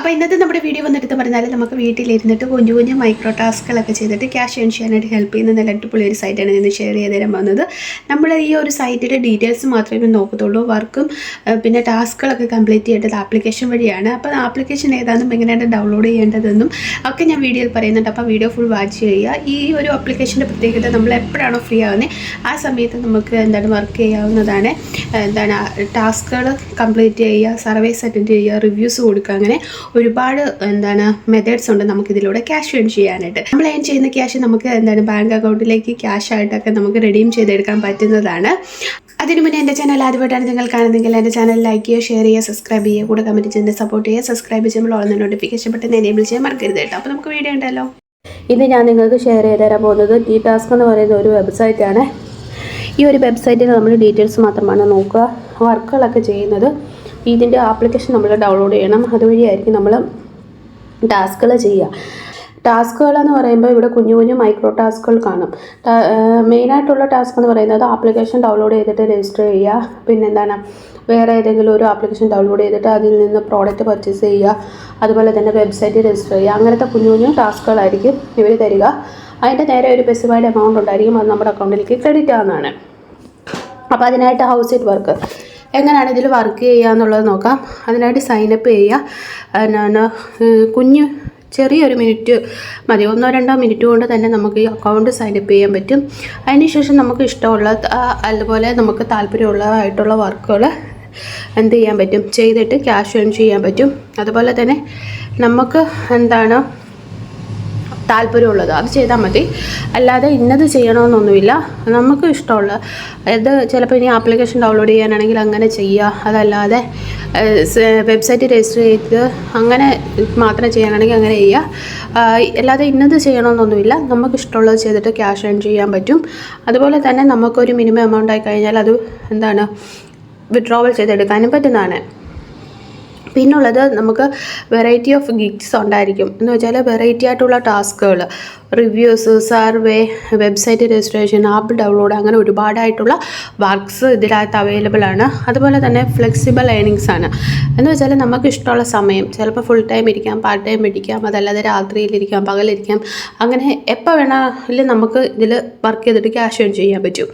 അപ്പോൾ ഇന്നത്തെ നമ്മുടെ വീഡിയോ വന്നിട്ട് പറഞ്ഞാൽ നമുക്ക് വീട്ടിലിരുന്നിട്ട് കുഞ്ഞു കുഞ്ഞു മൈക്രോ ടാസ്കുകളൊക്കെ ചെയ്തിട്ട് ക്യാഷ് ഏൺ ചെയ്യാനായിട്ട് ഹെൽപ്പ് ചെയ്യുന്ന നല്ല അടിപൊളി ഒരു സൈറ്റാണ് ഇന്ന് ഷെയർ ചെയ്ത് തരാൻ വന്നത്. നമ്മൾ ഈ ഒരു സൈറ്റിൻ്റെ ഡീറ്റെയിൽസ് മാത്രമേ നോക്കത്തുള്ളൂ. വർക്കും പിന്നെ ടാസ്കുകളൊക്കെ കംപ്ലീറ്റ് ചെയ്യേണ്ടത് ആപ്ലിക്കേഷൻ വഴിയാണ്. അപ്പോൾ ആപ്ലിക്കേഷൻ ഏതാണെന്നും എങ്ങനെയാണ് ഡൗൺലോഡ് ചെയ്യേണ്ടതെന്നും ഒക്കെ ഞാൻ വീഡിയോയിൽ പറയുന്നുണ്ട്. അപ്പോൾ വീഡിയോ ഫുൾ വാച്ച് ചെയ്യുക. ഈ ഒരു ആപ്ലിക്കേഷൻ്റെ പ്രത്യേകത നമ്മൾ എപ്പോഴാണോ ഫ്രീ ആകുന്നത് ആ സമയത്ത് നമുക്ക് വർക്ക് ചെയ്യാവുന്നതാണ്. ടാസ്കുകൾ കംപ്ലീറ്റ് ചെയ്യുക, സർവേസ് അറ്റൻഡ് ചെയ്യുക, റിവ്യൂസ് കൊടുക്കുക, അങ്ങനെ ഒരുപാട് മെത്തേഡ്സ് ഉണ്ട് നമുക്കിതിലൂടെ ക്യാഷ് ഏൺ ചെയ്യാനായിട്ട്. നമ്മൾ ഏൺ ചെയ്യുന്ന ക്യാഷ് നമുക്ക് ബാങ്ക് അക്കൗണ്ടിലേക്ക് ക്യാഷ് ആയിട്ടൊക്കെ നമുക്ക് റെഡീം ചെയ്തെടുക്കാൻ പറ്റുന്നതാണ്. അതിനു മുന്നേ എൻ്റെ ചാനൽ ആദ്യമായിട്ടാണ് നിങ്ങൾ കാണുന്നതെങ്കിൽ എൻ്റെ ചാനൽ ലൈക്ക് ചെയ്യുക, ഷെയർ ചെയ്യുക, സബ്സ്ക്രൈബ് ചെയ്യുക, കൂടെ കമൻറ്റ് ചെയ്ത് സപ്പോർട്ട് ചെയ്യുക. സബ്സ്ക്രൈബ് ചെയ്യുമ്പോൾ ഓൾ നോട്ടിഫിക്കേഷൻ ബട്ടൺ എനേബിൾ ചെയ്യാൻ മറക്കരുത് കേട്ടോ. അപ്പോൾ നമുക്ക് വീഡിയോ ഉണ്ടല്ലോ. ഇന്ന് ഞാൻ നിങ്ങൾക്ക് ഷെയർ ചെയ്ത് തരാൻ പോകുന്നത് ടി ടാസ്ക് എന്ന് പറയുന്ന ഒരു വെബ്സൈറ്റാണ്. ഈ ഒരു വെബ്സൈറ്റിൽ നമ്മൾ ഡീറ്റെയിൽസ് മാത്രമാണ് നോക്കുക. വർക്കുകളൊക്കെ ചെയ്യുന്നത് ഇതിൻ്റെ ആപ്ലിക്കേഷൻ നമ്മൾ ഡൗൺലോഡ് ചെയ്യണം. അതുവഴിയായിരിക്കും നമ്മൾ ടാസ്കുകൾ ചെയ്യുക. ടാസ്കുകളെന്ന് പറയുമ്പോൾ ഇവിടെ കുഞ്ഞു കുഞ്ഞു മൈക്രോ ടാസ്കുകൾ കാണും. മെയിനായിട്ടുള്ള ടാസ്ക് എന്ന് പറയുന്നത് ആപ്ലിക്കേഷൻ ഡൗൺലോഡ് ചെയ്തിട്ട് രജിസ്റ്റർ ചെയ്യുക, പിന്നെ വേറെ ഏതെങ്കിലും ഒരു ആപ്ലിക്കേഷൻ ഡൗൺലോഡ് ചെയ്തിട്ട് അതിൽ നിന്ന് പ്രോഡക്റ്റ് പർച്ചേസ് ചെയ്യുക, അതുപോലെ തന്നെ വെബ്സൈറ്റ് രജിസ്റ്റർ ചെയ്യുക. അങ്ങനത്തെ കുഞ്ഞു കുഞ്ഞു ടാസ്കുകളായിരിക്കും ഇവർ തരിക. അതിൻ്റെ നേരെ ഒരു സ്പെസിഫൈഡ് എമൗണ്ട് ഉണ്ടായിരിക്കും, അത് നമ്മുടെ അക്കൗണ്ടിലേക്ക് ക്രെഡിറ്റ് ആവുന്നതാണ്. അപ്പോൾ അതിനായിട്ട് ഹൗസ് ഇറ്റ് വർക്ക് എങ്ങനെയാണ് ഇതിൽ വർക്ക് ചെയ്യുക എന്നുള്ളത് നോക്കാം. അതിനായിട്ട് സൈനപ്പ് ചെയ്യുക. ചെറിയൊരു മിനിറ്റ് മതി, 1-2 മിനിറ്റ് കൊണ്ട് തന്നെ നമുക്ക് ഈ അക്കൗണ്ട് സൈനപ്പ് ചെയ്യാൻ പറ്റും. അതിനുശേഷം നമുക്ക് ഇഷ്ടമുള്ള അതുപോലെ നമുക്ക് താല്പര്യമുള്ളതായിട്ടുള്ള വർക്കുകൾ എന്ത് ചെയ്യാൻ പറ്റും, ചെയ്തിട്ട് ക്യാഷ് ഏൺ ചെയ്യാൻ പറ്റും. അതുപോലെ തന്നെ നമുക്ക് താല്പര്യമുള്ളത് അത് ചെയ്താൽ മതി. അല്ലാതെ ഇന്നത് ചെയ്യണമെന്നൊന്നുമില്ല. നമുക്ക് ഇഷ്ടമുള്ള ഇത് ചിലപ്പോൾ ഇനി ആപ്ലിക്കേഷൻ ഡൗൺലോഡ് ചെയ്യാനാണെങ്കിൽ അങ്ങനെ ചെയ്യുക. അതല്ലാതെ വെബ്സൈറ്റ് രജിസ്റ്റർ ചെയ്ത് അങ്ങനെ മാത്രം ചെയ്യാനാണെങ്കിൽ അങ്ങനെ ചെയ്യുക. അല്ലാതെ ഇന്നത് ചെയ്യണമെന്നൊന്നുമില്ല. നമുക്ക് ഇഷ്ടമുള്ളത് ചെയ്തിട്ട് ക്യാഷ് ഏൺ ചെയ്യാൻ പറ്റും. അതുപോലെ തന്നെ നമുക്കൊരു മിനിമം എമൗണ്ട് ആയി കഴിഞ്ഞാൽ അത് വിഡ്രോവൽ ചെയ്തെടുക്കാനും പറ്റുന്നതാണ്. പിന്നുള്ളത് നമുക്ക് വെറൈറ്റി ഓഫ് ഗിഗ്സ് ഉണ്ടായിരിക്കും. എന്ന് വെച്ചാൽ വെറൈറ്റി ആയിട്ടുള്ള ടാസ്കുകൾ, reviews, survey, website registration, app download, അങ്ങനെ ഒരുപാടായിട്ടുള്ള വർക്ക്സ് ഇതിനകത്ത് അവൈലബിൾ ആണ്. അതുപോലെ തന്നെ ഫ്ലെക്സിബിൾ ഏണിങ്സ് ആണ്. എന്ന് വെച്ചാൽ നമുക്ക് ഇഷ്ടമുള്ള സമയം, ചിലപ്പോൾ ഫുൾ ടൈം ഇരിക്കാം, പാർട്ട് ടൈം ഇരിക്കാം, അതല്ലാതെ രാത്രിയിലിരിക്കാം, പകലിരിക്കാം, അങ്ങനെ എപ്പോൾ വേണമെങ്കിലും നമുക്ക് ഇതിൽ വർക്ക് ചെയ്തിട്ട് ക്യാഷ് ഏൺ ചെയ്യാൻ പറ്റും.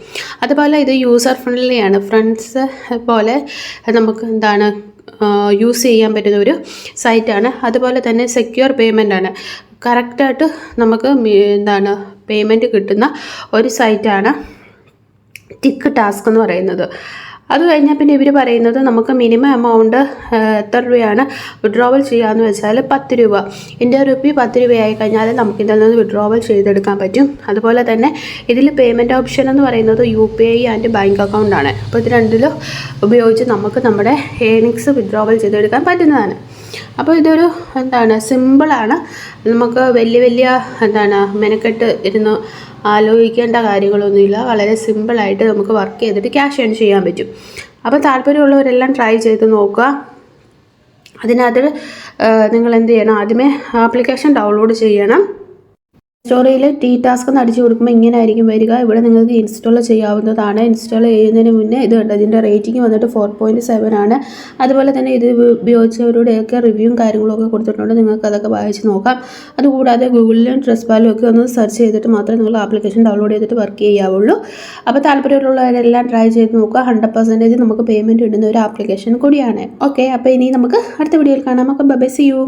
അതുപോലെ ഇത് യൂസർ ഫ്രണ്ട്ലി ആണ്. ഫ്രണ്ട്സ് പോലെ നമുക്ക് യൂസ് ചെയ്യാൻ പറ്റുന്ന ഒരു സൈറ്റാണ്. അതുപോലെ തന്നെ സെക്യൂർ പേയ്മെൻ്റ് ആണ്. കറക്റ്റായിട്ട് നമുക്ക് പേയ്മെൻറ്റ് കിട്ടുന്ന ഒരു സൈറ്റാണ് ടിക്ക് ടാസ്ക് എന്ന് പറയുന്നത്. അത് കഴിഞ്ഞാൽ പിന്നെ ഇവർ പറയുന്നത് നമുക്ക് മിനിമം എമൗണ്ട് എത്ര രൂപയാണ് വിഡ്രോവൽ ചെയ്യാമെന്ന് വെച്ചാൽ 10 രൂപ. ഇന്ത്യൻ റുപ്പി 10 രൂപയായി കഴിഞ്ഞാൽ നമുക്ക് ഇതിൽ നിന്ന് വിഡ്രോവൽ ചെയ്തെടുക്കാൻ പറ്റും. അതുപോലെ തന്നെ ഇതിൽ പേയ്മെൻറ്റ് ഓപ്ഷൻ എന്ന് പറയുന്നത് UPI ആൻഡ് ബാങ്ക് അക്കൗണ്ടാണ്. അപ്പോൾ ഇത് രണ്ടിലും ഉപയോഗിച്ച് നമുക്ക് നമ്മുടെ ഏണിങ്സ് വിഡ്രോവൽ ചെയ്തെടുക്കാൻ പറ്റുന്നതാണ്. അപ്പോൾ ഇതൊരു സിമ്പിളാണ്. നമുക്ക് വലിയ മെനക്കെട്ട് ഇരുന്ന് ആലോചിക്കേണ്ട കാര്യങ്ങളൊന്നുമില്ല. വളരെ സിമ്പിളായിട്ട് നമുക്ക് വർക്ക് ചെയ്തിട്ട് ക്യാഷ് ഏൺ ചെയ്യാൻ പറ്റും. അപ്പോൾ താല്പര്യമുള്ളവരെല്ലാം ട്രൈ ചെയ്ത് നോക്കുക. അതിനകത്ത് നിങ്ങൾ എന്ത് ചെയ്യണം, ആദ്യമേ ആപ്ലിക്കേഷൻ ഡൗൺലോഡ് ചെയ്യണം. സ്റ്റോറിയിൽ ടി ടാസ്ക് എന്ന് അടിച്ചു കൊടുക്കുമ്പോൾ ഇങ്ങനെ ആയിരിക്കും വരിക. ഇവിടെ നിങ്ങൾക്ക് ഇൻസ്റ്റാൾ ചെയ്യാവുന്നതാണ്. ഇൻസ്റ്റാൾ ചെയ്യുന്നതിന് മുന്നേ ഇത് കണ്ടോ, ഇതിൻ്റെ റേറ്റിംഗ് വന്നിട്ട് 4.7 ആണ്. അതുപോലെ തന്നെ ഇത് ഉപയോഗിച്ചവരുടെയൊക്കെ റിവ്യൂവും കാര്യങ്ങളൊക്കെ കൊടുത്തിട്ടുണ്ട്. നിങ്ങൾക്ക് അതൊക്കെ വായിച്ച് നോക്കാം. അതുകൂടാതെ ഗൂഗിളിലും ട്രസ്റ്റ്പാലും ഒക്കെ ഒന്ന് സെർച്ച് ചെയ്തിട്ട് മാത്രമേ നിങ്ങൾ ആപ്ലിക്കേഷൻ ഡൗൺലോഡ് ചെയ്തിട്ട് വർക്ക് ചെയ്യാവുള്ളൂ. അപ്പോൾ താല്പര്യമുള്ളവരെല്ലാം ട്രൈ ചെയ്ത് നോക്കുക. 100% നമുക്ക് പേയ്മെൻറ്റ് ഇടുന്ന ഒരു ആപ്ലിക്കേഷൻ കൂടിയാണ്. ഓക്കെ, അപ്പോൾ ഇനി നമുക്ക് അടുത്ത വീഡിയോയിൽ കാണാം. അപ്പോൾ ബൈ, സീ യു.